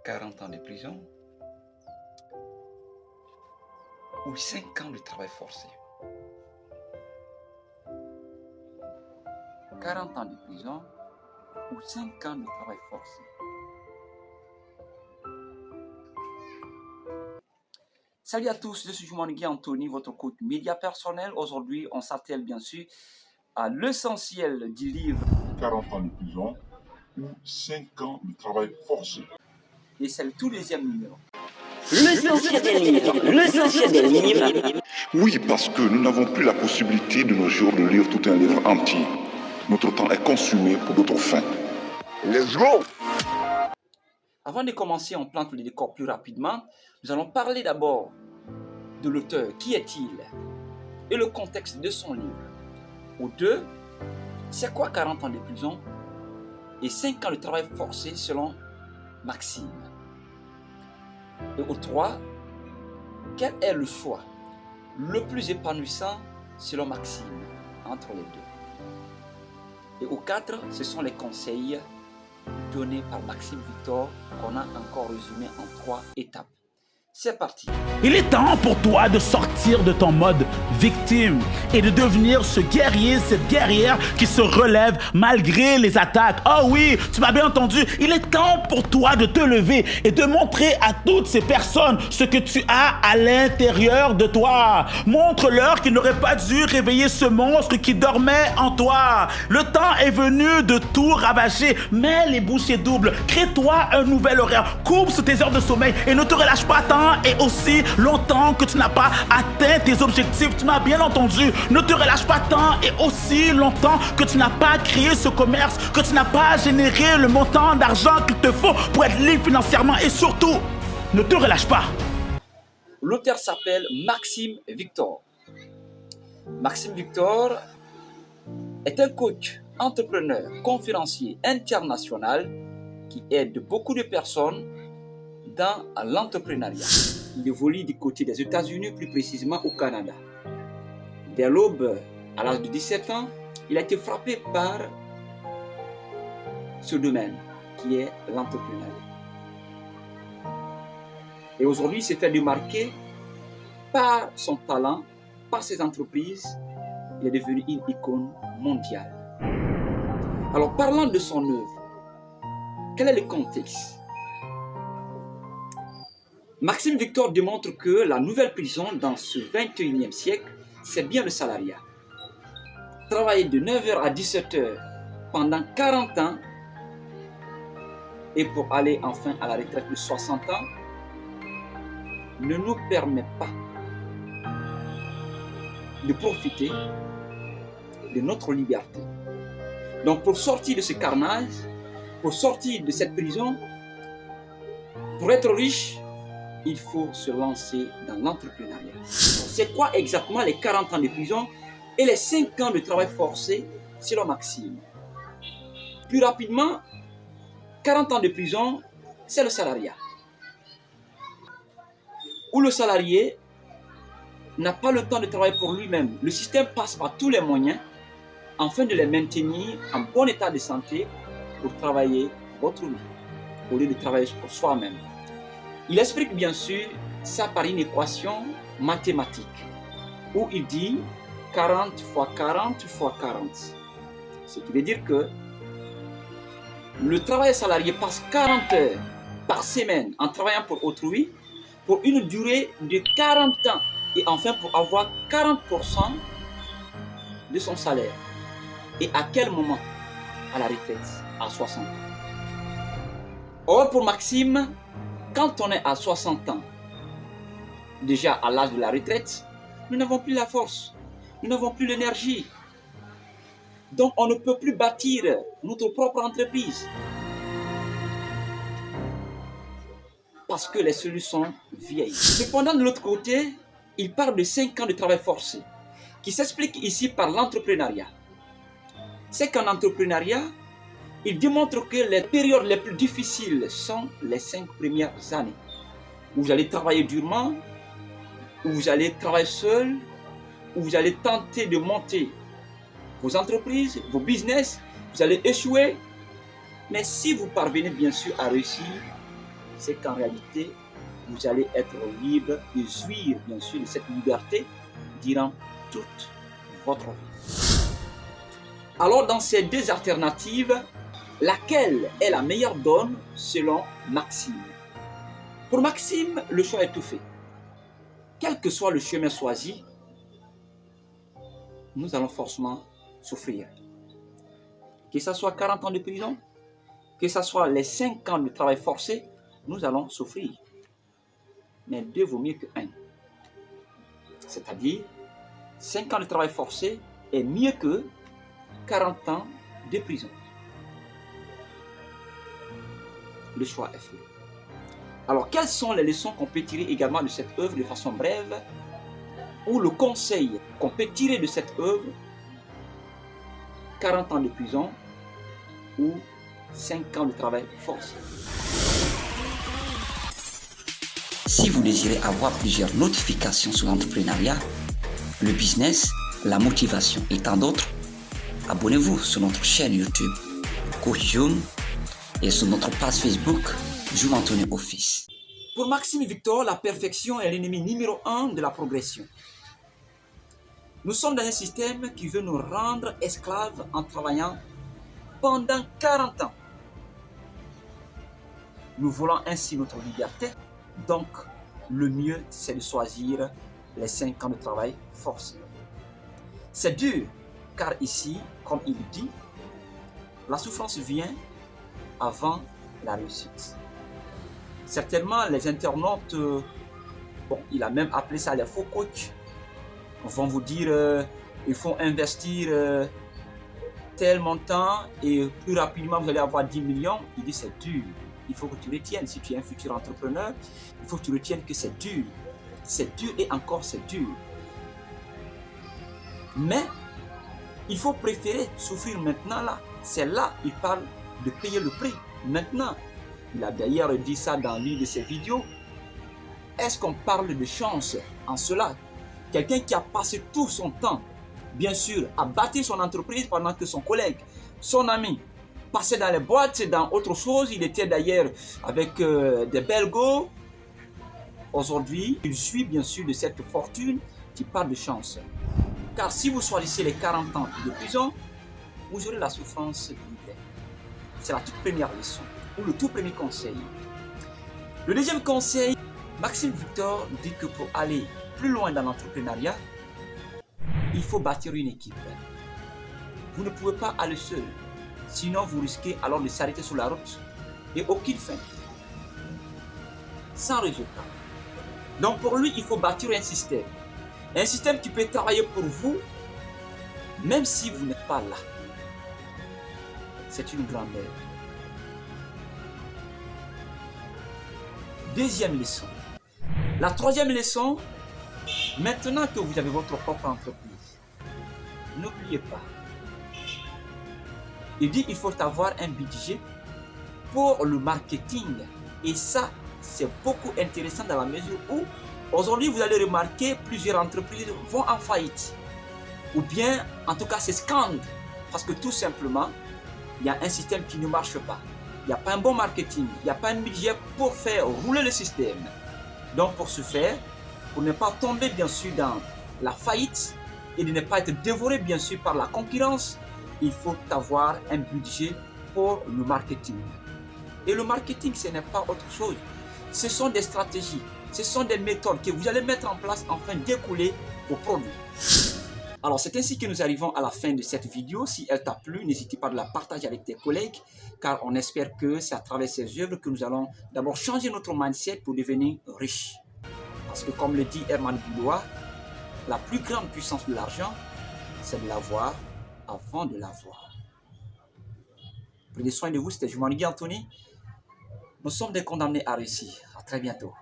40 ans de prison ou 5 ans de travail forcé. 40 ans de prison ou 5 ans de travail forcé. Salut à tous, je suis Jumanegui Anthony, votre coach média personnel. Aujourd'hui, on s'attelle bien sûr à l'essentiel du livre 40 ans de prison ou 5 ans de travail forcé. et c'est le tout deuxième numéro. L'essentiel des livres. L'essentiel des livres. Oui, parce que nous n'avons plus la possibilité de nos jours de lire tout un livre entier. Notre temps est consumé pour d'autres fins. Let's go! Avant de commencer, on plante le décor plus rapidement. Nous allons parler d'abord de l'auteur. Qui est-il? Et le contexte de son livre. Au 2, c'est quoi 40 ans de prison et 5 ans de travail forcé selon Maxime? Et au 3, quel est le choix le plus épanouissant selon Maxime entre les deux? Et au 4, ce sont les conseils donnés par Maxime Victor qu'on a encore résumé en 3 étapes. C'est parti. Il est temps pour toi de sortir de ton mode victime et de devenir ce guerrier, cette guerrière qui se relève malgré les attaques. Oh oui, tu m'as bien entendu. Il est temps pour toi de te lever et de montrer à toutes ces personnes ce que tu as à l'intérieur de toi. Montre-leur qu'ils n'auraient pas dû réveiller ce monstre qui dormait en toi. Le temps est venu de tout ravager. Mets les bouchées doubles. Crée-toi un nouvel horaire. Coupe sur tes heures de sommeil et ne te relâche pas tant et aussi longtemps que tu n'as pas atteint tes objectifs. Tu m'as bien entendu. Ne te relâche pas tant et aussi longtemps que tu n'as pas créé ce commerce, que tu n'as pas généré le montant d'argent qu'il te faut pour être libre financièrement. Et surtout, ne te relâche pas. L'auteur s'appelle Maxime Victor. Maxime Victor est un coach, entrepreneur, conférencier international qui aide beaucoup de personnes dans l'entrepreneuriat. Il évolue du côté des États-Unis, plus précisément au Canada. Dès l'aube, à l'âge de 17 ans, il a été frappé par ce domaine qui est l'entrepreneuriat. Et aujourd'hui, il s'est fait démarquer par son talent, par ses entreprises. Il est devenu une icône mondiale. Alors, parlant de son œuvre, quel est le contexte? Maxime Victor démontre que la nouvelle prison dans ce 21e siècle, c'est bien le salariat. Travailler de 9h à 17h pendant 40 ans et pour aller enfin à la retraite de 60 ans ne nous permet pas de profiter de notre liberté. Donc pour sortir de ce carnage, pour sortir de cette prison, pour être riche, il faut se lancer dans l'entrepreneuriat. C'est quoi exactement les 40 ans de prison et les 5 ans de travail forcé selon Maxime? Plus rapidement, 40 ans de prison, c'est le salariat. Où le salarié n'a pas le temps de travailler pour lui-même. Le système passe par tous les moyens afin de les maintenir en bon état de santé pour travailler pour autrui, au lieu de travailler pour soi-même. Il explique bien sûr ça par une équation mathématique où il dit 40 fois 40 fois 40. Ce qui veut dire que le travailleur salarié passe 40 heures par semaine en travaillant pour autrui pour une durée de 40 ans et enfin pour avoir 40% de son salaire. Et à quel moment? À la retraite, à 60 ans. Or pour Maxime, quand on est à 60 ans, déjà à l'âge de la retraite, nous n'avons plus la force, nous n'avons plus l'énergie. Donc on ne peut plus bâtir notre propre entreprise. Parce que les cellules sont vieilles. Cependant, de l'autre côté, il parle de 5 ans de travail forcé, qui s'explique ici par l'entrepreneuriat. C'est qu'en entrepreneuriat, il démontre que les périodes les plus difficiles sont les 5 premières années. Où vous allez travailler durement, où vous allez travailler seul, où vous allez tenter de monter vos entreprises, vos business, vous allez échouer. Mais si vous parvenez bien sûr à réussir, c'est qu'en réalité, vous allez être libre de jouir, bien sûr, de cette liberté durant toute votre vie. Alors, dans ces deux alternatives, laquelle est la meilleure donne selon Maxime? Pour Maxime, le choix est tout fait. Quel que soit le chemin choisi, nous allons forcément souffrir. Que ce soit 40 ans de prison, que ce soit les 5 ans de travail forcé, nous allons souffrir. Mais 2 vaut mieux que 1. C'est-à-dire, 5 ans de travail forcé est mieux que 40 ans de prison. Le choix est fait. Alors, quelles sont les leçons qu'on peut tirer également de cette œuvre de façon brève, ou le conseil qu'on peut tirer de cette œuvre? 40 ans de prison ou 5 ans de travail forcé. Si vous désirez avoir plusieurs notifications sur l'entrepreneuriat, le business, la motivation et tant d'autres, abonnez-vous sur notre chaîne YouTube Coach Jum et sur notre page Facebook Jum Anthony Office. Pour Maxime Victor, la perfection est l'ennemi numéro 1 de la progression. Nous sommes dans un système qui veut nous rendre esclaves en travaillant pendant 40 ans. Nous voulons ainsi notre liberté, donc le mieux c'est de choisir les 5 ans de travail forcé. C'est dur, car ici, comme il dit, la souffrance vient avant la réussite. Certainement, les internautes, il a même appelé ça les faux coachs, vont vous dire il faut investir tel montant et plus rapidement vous allez avoir 10 millions. Il dit c'est dur. Il faut que tu retiennes, si tu es un futur entrepreneur, il faut que tu retiennes que c'est dur. C'est dur et encore c'est dur. Mais il faut préférer souffrir maintenant là. C'est là, il parle de payer le prix maintenant. Il a d'ailleurs dit ça dans l'une de ses vidéos. Est-ce qu'on parle de chance en cela? Quelqu'un qui a passé tout son temps, bien sûr, à bâtir son entreprise pendant que son collègue, son ami, passait dans les boîtes, dans autre chose. Il était d'ailleurs avec des belles go. Aujourd'hui, il suit bien sûr de cette fortune qui parle de chance. Car si vous choisissez les 40 ans de prison, vous aurez la souffrance d'hiver. C'est la toute première leçon, ou le tout premier conseil. Le deuxième conseil, Maxime Victor dit que pour aller plus loin dans l'entrepreneuriat, il faut bâtir une équipe. Vous ne pouvez pas aller seul, sinon vous risquez alors de s'arrêter sur la route et aucune fin, sans résultat. Donc pour lui, il faut bâtir un système qui peut travailler pour vous, même si vous n'êtes pas là. C'est une grande œuvre. Deuxième leçon. La troisième leçon, maintenant que vous avez votre propre entreprise, n'oubliez pas, il dit qu'il faut avoir un budget pour le marketing. Et ça, c'est beaucoup intéressant dans la mesure où aujourd'hui, vous allez remarquer plusieurs entreprises vont en faillite. Ou bien, en tout cas, c'est scandale. Parce que tout simplement, il y a un système qui ne marche pas. Il n'y a pas un bon marketing. Il n'y a pas un budget pour faire rouler le système. Donc, pour ce faire, pour ne pas tomber, bien sûr, dans la faillite et de ne pas être dévoré, bien sûr, par la concurrence, il faut avoir un budget pour le marketing. Et le marketing, ce n'est pas autre chose. Ce sont des stratégies, ce sont des méthodes que vous allez mettre en place afin d'écouler vos produits. Alors, c'est ainsi que nous arrivons à la fin de cette vidéo. Si elle t'a plu, n'hésite pas à la partager avec tes collègues, car on espère que c'est à travers ces œuvres que nous allons d'abord changer notre mindset pour devenir riche. Parce que comme le dit Herman Bullois, la plus grande puissance de l'argent, c'est de l'avoir avant de l'avoir. Prenez soin de vous, c'était Jum Anthony. Nous sommes des condamnés à réussir. À très bientôt.